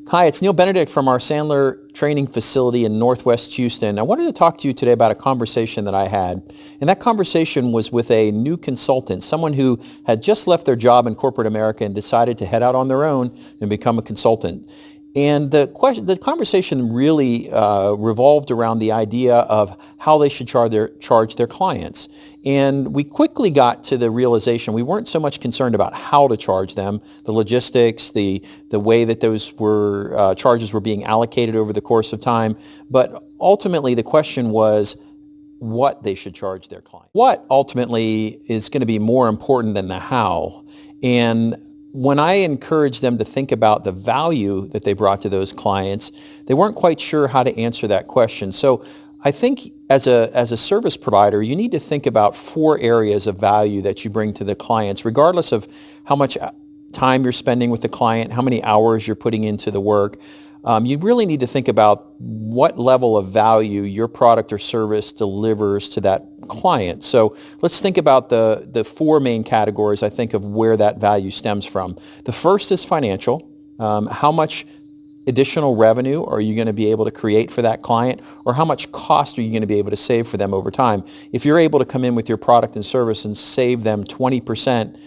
Hi, it's Neal Benedict from our Sandler Training facility in Northwest Houston. I wanted to talk to you today about a conversation that I had. And that conversation was with a new consultant, someone who had just left their job in corporate America and decided to head out on their own and become a consultant. And the conversation really revolved around the idea of how they should charge their clients. And we quickly got to the realization we weren't so much concerned about how to charge them, the logistics, the way that those charges were being allocated over the course of time, but ultimately the question was what they should charge their client. What ultimately is going to be more important than the how. And when I encouraged them to think about the value that they brought to those clients, they weren't quite sure how to answer that question. So I think as a service provider, you need to think about 4 areas of value that you bring to the clients, regardless of how much time you're spending with the client, how many hours you're putting into the work. You really need to think about what level of value your product or service delivers to that client. So let's think about the 4 main categories, I think, of where that value stems from. The first is financial. How much additional revenue are you going to be able to create for that client, or how much cost are you going to be able to save for them over time? If you're able to come in with your product and service and save them 20%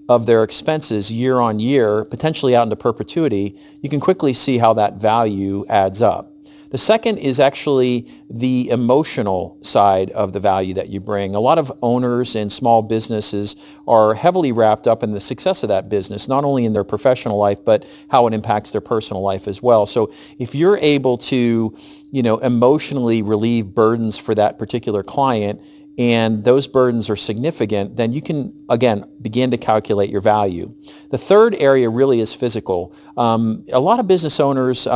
of their expenses year on year, potentially out into perpetuity, you can quickly see how that value adds up. The second is actually the emotional side of the value that you bring. A lot of owners and small businesses are heavily wrapped up in the success of that business, not only in their professional life, but how it impacts their personal life as well. So if you're able to, emotionally relieve burdens for that particular client, and those burdens are significant, then you can, again, begin to calculate your value. The third area really is physical. A lot of business owners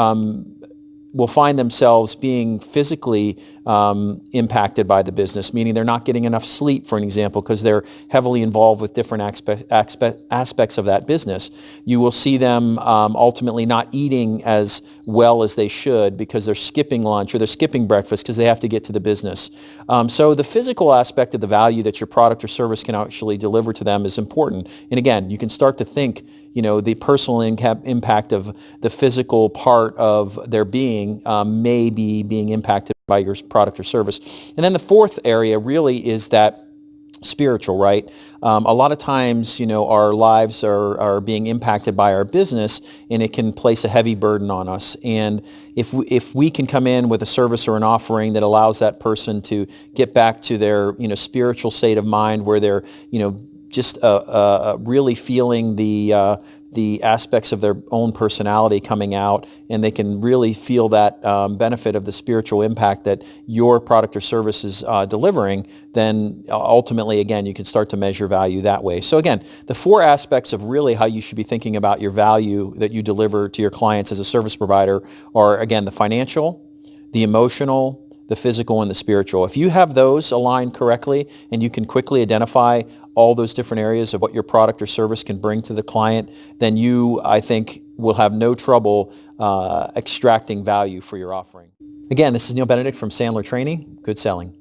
will find themselves being physically impacted by the business, meaning they're not getting enough sleep, for an example, because they're heavily involved with different aspects of that business. You will see them ultimately not eating as well as they should because they're skipping lunch or they're skipping breakfast because they have to get to the business. So the physical aspect of the value that your product or service can actually deliver to them is important. And again, you can start to think, the personal impact of the physical part of their being may be being impacted by your product or service. And then the fourth area really is that spiritual, right? A lot of times, our lives are being impacted by our business, and it can place a heavy burden on us. And if we can come in with a service or an offering that allows that person to get back to their, spiritual state of mind where they're, just really feeling the aspects of their own personality coming out, and they can really feel that benefit of the spiritual impact that your product or service is delivering, then ultimately, again, you can start to measure value that way. So again, the 4 aspects of really how you should be thinking about your value that you deliver to your clients as a service provider are, again, the financial, the emotional, the physical, and the spiritual. If you have those aligned correctly and you can quickly identify all those different areas of what your product or service can bring to the client, then you, I think, will have no trouble extracting value for your offering. Again, this is Neal Benedict from Sandler Training. Good selling.